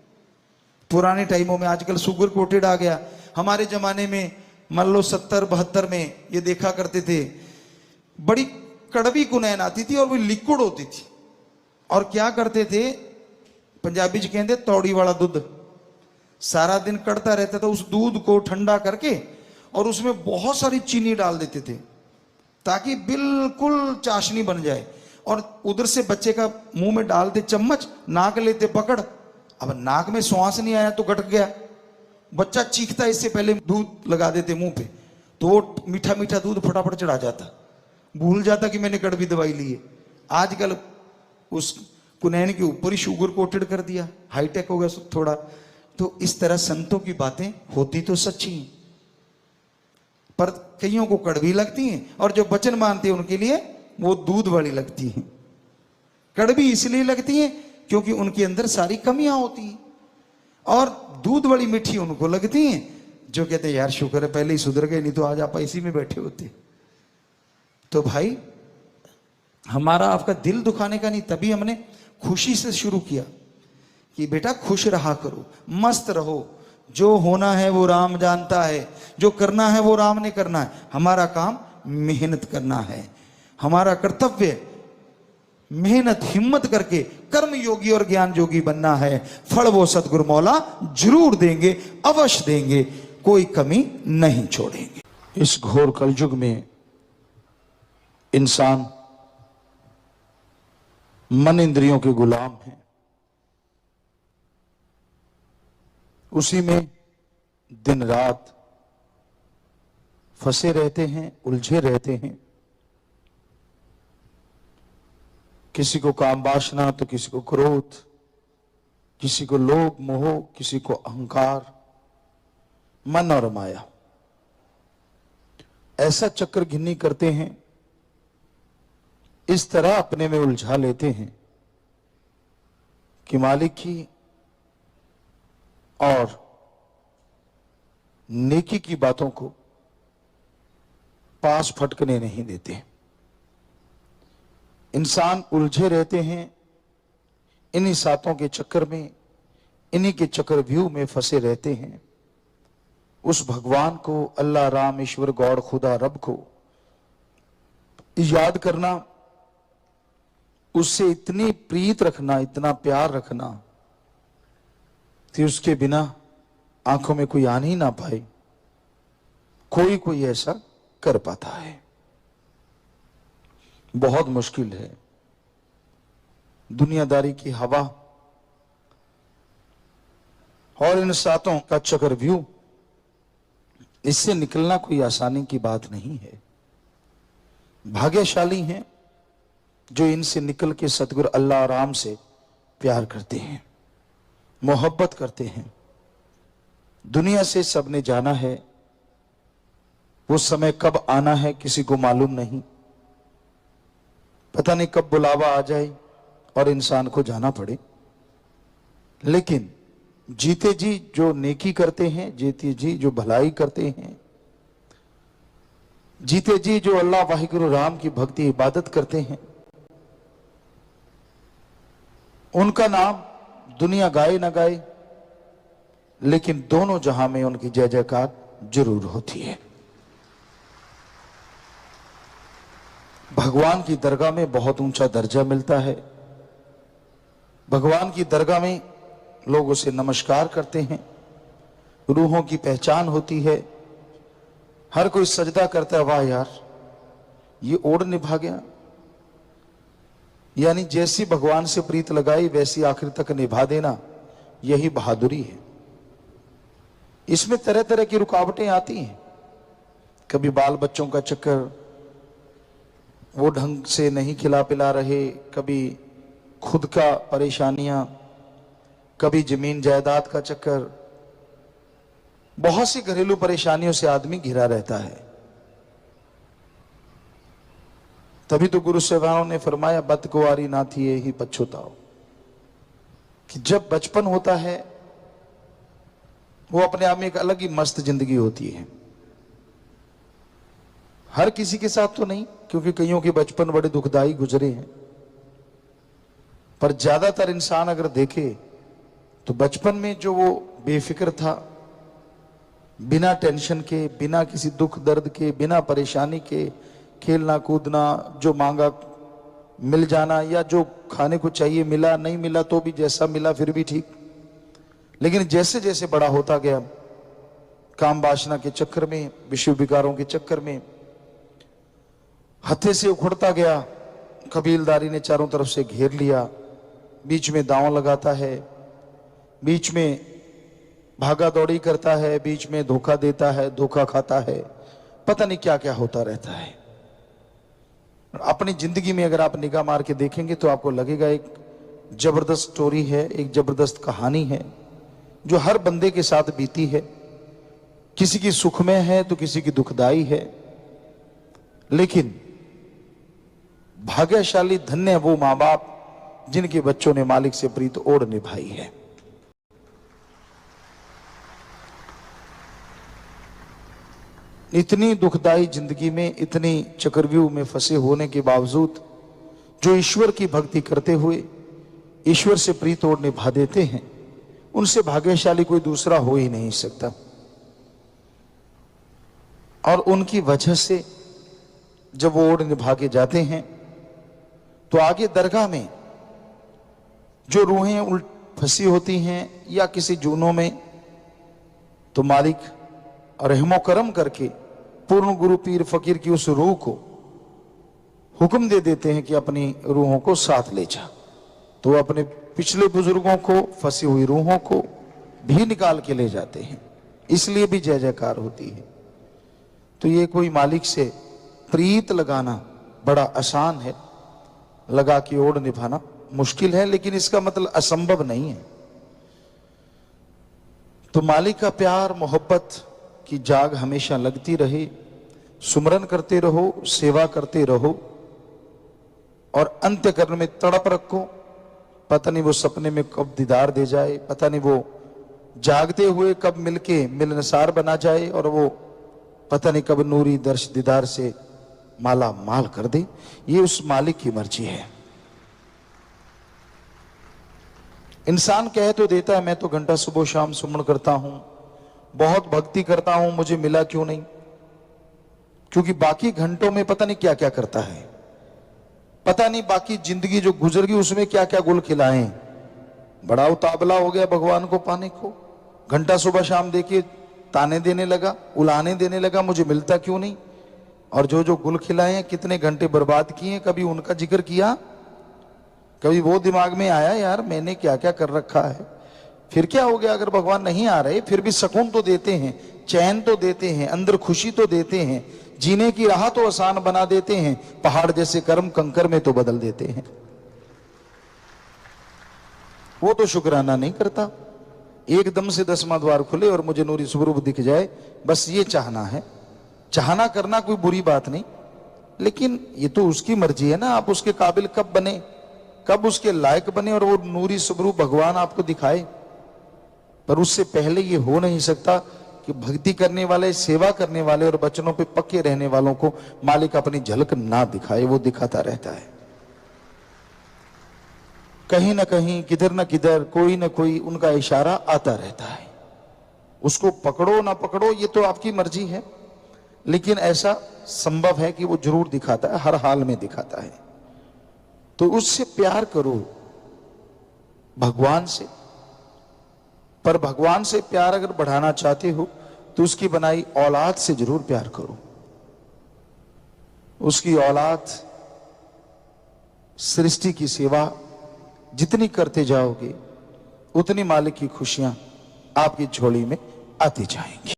पुराने टाइमों में, आजकल शुगर कोटेड आ गया, हमारे जमाने में मान लो 70-72 में ये देखा करते थे, बड़ी कड़वी कुनैन आती थी और वो लिक्विड होती थी। और क्या करते थे, पंजाबी च कहते तौड़ी वाला दूध, सारा दिन कड़ता रहता था। उस दूध को ठंडा करके और उसमें बहुत सारी चीनी डाल देते थे ताकि बिल्कुल चाशनी बन जाए। और उधर से बच्चे का मुंह में डालते चम्मच, नाक लेते पकड़। अब नाक में श्वास नहीं आया तो गटक गया, बच्चा चीखता, इससे पहले दूध लगा देते मुंह पे, तो वो मीठा मीठा दूध फटाफट चढ़ा जाता, भूल जाता कि मैंने कड़वी दवाई ली है। आजकल उस कुनैन के ऊपर ही शुगर कोटेड कर दिया, हाईटेक हो गया थोड़ा। तो इस तरह संतों की बातें होती तो सच्ची हैं, पर कईयों को कड़वी लगती हैं, और जो वचन मानते हैं उनके लिए वो दूध वाली लगती हैं। कड़वी इसलिए लगती हैं क्योंकि उनके अंदर सारी कमियां होती हैं, और दूध वाली मीठी उनको लगती हैं जो कहते हैं यार शुक्र है पहले ही सुधर गए, नहीं तो आज आप इसी में बैठे होते। तो भाई हमारा आपका दिल दुखाने का नहीं, तभी हमने खुशी से शुरू किया कि बेटा खुश रहा करो, मस्त रहो। जो होना है वो राम जानता है, जो करना है वो राम ने करना है। हमारा काम मेहनत करना है, हमारा कर्तव्य मेहनत हिम्मत करके कर्म योगी और ज्ञान योगी बनना है। फल वो सतगुरु मौला जरूर देंगे, अवश्य देंगे, कोई कमी नहीं छोड़ेंगे। इस घोर कलयुग में इंसान मन इंद्रियों के गुलाम है, उसी में दिन रात फंसे रहते हैं, उलझे रहते हैं। किसी को काम वासना तो किसी को क्रोध, किसी को लोभ मोह, किसी को अहंकार, मन और माया, ऐसा चक्कर घिन्नी करते हैं इस तरह अपने में उलझा लेते हैं कि मालिक की और नेकी की बातों को पास फटकने नहीं देते। इंसान उलझे रहते हैं इन्हीं सातों के चक्कर में, इन्हीं के चक्रव्यूह में फंसे रहते हैं। उस भगवान को, अल्लाह, राम, ईश्वर, गॉड, खुदा, रब को याद करना, उससे इतनी प्रीत रखना, इतना प्यार रखना कि उसके बिना आंखों में कोई आने ही ना पाए। कोई ऐसा कर पाता है, बहुत मुश्किल है। दुनियादारी की हवा और इन सातों का चक्रव्यूह, इससे निकलना कोई आसानी की बात नहीं है। भाग्यशाली हैं जो इनसे निकल के सतगुरु अल्लाह राम से प्यार करते हैं, मोहब्बत करते हैं। दुनिया से सबने जाना है, वो समय कब आना है किसी को मालूम नहीं। पता नहीं कब बुलावा आ जाए और इंसान को जाना पड़े। लेकिन जीते जी जो नेकी करते हैं, जीते जी जो भलाई करते हैं, जीते जी जो अल्लाह वाहिगुरु राम की भक्ति इबादत करते हैं, उनका नाम दुनिया गाए ना गाए, लेकिन दोनों जहां में उनकी जय जयकार जरूर होती है। भगवान की दरगाह में बहुत ऊंचा दर्जा मिलता है। भगवान की दरगाह में लोग उसे नमस्कार करते हैं, रूहों की पहचान होती है। हर कोई सजदा करता है, वाह यार ये ओढ़ निभा गया। यानी जैसी भगवान से प्रीत लगाई वैसी आखिर तक निभा देना, यही बहादुरी है। इसमें तरह तरह की रुकावटें आती हैं। कभी बाल बच्चों का चक्कर, वो ढंग से नहीं खिला पिला रहे, कभी खुद का परेशानियां, कभी जमीन जायदाद का चक्कर, बहुत सी घरेलू परेशानियों से आदमी घिरा रहता है। तभी तो गुरु साहिबानों ने फरमाया, बदकुआरी ना थी यही पछुताओ, कि जब बचपन होता है वो अपने आप में एक अलग ही मस्त जिंदगी होती है। हर किसी के साथ तो नहीं, क्योंकि कईयों के बचपन बड़े दुखदाई गुजरे हैं, पर ज्यादातर इंसान अगर देखे तो बचपन में जो वो बेफिक्र था, बिना टेंशन के, बिना किसी दुख दर्द के, बिना परेशानी के, खेलना कूदना, जो मांगा मिल जाना, या जो खाने को चाहिए मिला, नहीं मिला तो भी जैसा मिला फिर भी ठीक। लेकिन जैसे जैसे बड़ा होता गया, काम वासना के चक्कर में, विषय विकारों के चक्कर में हत्थे से उखड़ता गया। कबीलदारी ने चारों तरफ से घेर लिया, बीच में दांव लगाता है, बीच में भागा दौड़ी करता है, बीच में धोखा देता है, धोखा खाता है, पता नहीं क्या क्या होता रहता है। अपनी जिंदगी में अगर आप निगाह मार के देखेंगे तो आपको लगेगा एक जबरदस्त स्टोरी है, एक जबरदस्त कहानी है जो हर बंदे के साथ बीती है। किसी की सुखमय है तो किसी की दुखदाई है, लेकिन भाग्यशाली धन्य है वो मां बाप जिनके बच्चों ने मालिक से प्रीत ओढ़ निभाई है। इतनी दुखदाई जिंदगी में, इतनी चक्रव्यूह में फंसे होने के बावजूद जो ईश्वर की भक्ति करते हुए ईश्वर से प्रीत ओढ़ निभा देते हैं, उनसे भाग्यशाली कोई दूसरा हो ही नहीं सकता। और उनकी वजह से जब वो ओढ़ निभा के जाते हैं तो आगे दरगाह में जो रूहें उल्ट फंसी होती हैं या किसी जूनों में, तो मालिक रहमो करम करके पूर्ण गुरु पीर फकीर की उस रूह को हुक्म दे देते हैं कि अपनी रूहों को साथ ले जा। तो अपने पिछले बुजुर्गों को, फंसी हुई रूहों को भी निकाल के ले जाते हैं, इसलिए भी जय जयकार होती है। तो ये कोई मालिक से प्रीत लगाना बड़ा आसान है, लगा के ओढ़ निभाना मुश्किल है, लेकिन इसका मतलब असंभव नहीं है। तो मालिक का प्यार मोहब्बत की जाग हमेशा लगती रहे, सुमरन करते रहो, सेवा करते रहो, और अंत्यकरण में तड़प रखो, पता नहीं वो सपने में कब दीदार दे जाए, पता नहीं वो जागते हुए कब मिलके मिलनसार बना जाए, और वो पता नहीं कब नूरी दर्श दीदार से माला माल कर दे। ये उस मालिक की मर्जी है। इंसान कह तो देता है मैं तो घंटा सुबह शाम सुमन करता हूं, बहुत भक्ति करता हूं, मुझे मिला क्यों नहीं? क्योंकि बाकी घंटों में पता नहीं क्या क्या करता है, पता नहीं बाकी जिंदगी जो गुजर गई उसमें क्या क्या गुल खिलाए। बड़ा उतावला हो गया भगवान को पाने को, घंटा सुबह शाम देखिए ताने देने लगा, उलाने देने लगा, मुझे मिलता क्यों नहीं? और जो जो गुल खिलाए हैं, कितने घंटे बर्बाद किए, कभी उनका जिक्र किया? कभी वो दिमाग में आया यार मैंने क्या क्या कर रखा है? फिर क्या हो गया? अगर भगवान नहीं आ रहे फिर भी सुकून तो देते हैं, चैन तो देते हैं, अंदर खुशी तो देते हैं, जीने की राह तो आसान बना देते हैं, पहाड़ जैसे कर्म कंकर में तो बदल देते हैं। वो तो शुक्राना नहीं करता। एकदम से 10वां द्वार खुले और मुझे नूरी स्वरूप दिख जाए, बस ये चाहना है। चाहना करना कोई बुरी बात नहीं, लेकिन ये तो उसकी मर्जी है ना, आप उसके काबिल कब बने, कब उसके लायक बने और वो नूरी स्वरूप भगवान आपको दिखाए। पर उससे पहले ये हो नहीं सकता कि भक्ति करने वाले, सेवा करने वाले और वचनों पे पक्के रहने वालों को मालिक अपनी झलक ना दिखाए। वो दिखाता रहता है, कहीं ना कहीं, किधर ना किधर, कोई ना कोई उनका इशारा आता रहता है। उसको पकड़ो ना पकड़ो ये तो आपकी मर्जी है, लेकिन ऐसा संभव है कि वो जरूर दिखाता है, हर हाल में दिखाता है। तो उससे प्यार करो, भगवान से। पर भगवान से प्यार अगर बढ़ाना चाहते हो तो उसकी बनाई औलाद से जरूर प्यार करो। उसकी औलाद, सृष्टि की सेवा जितनी करते जाओगे उतनी मालिक की खुशियां आपकी झोली में आती जाएंगी।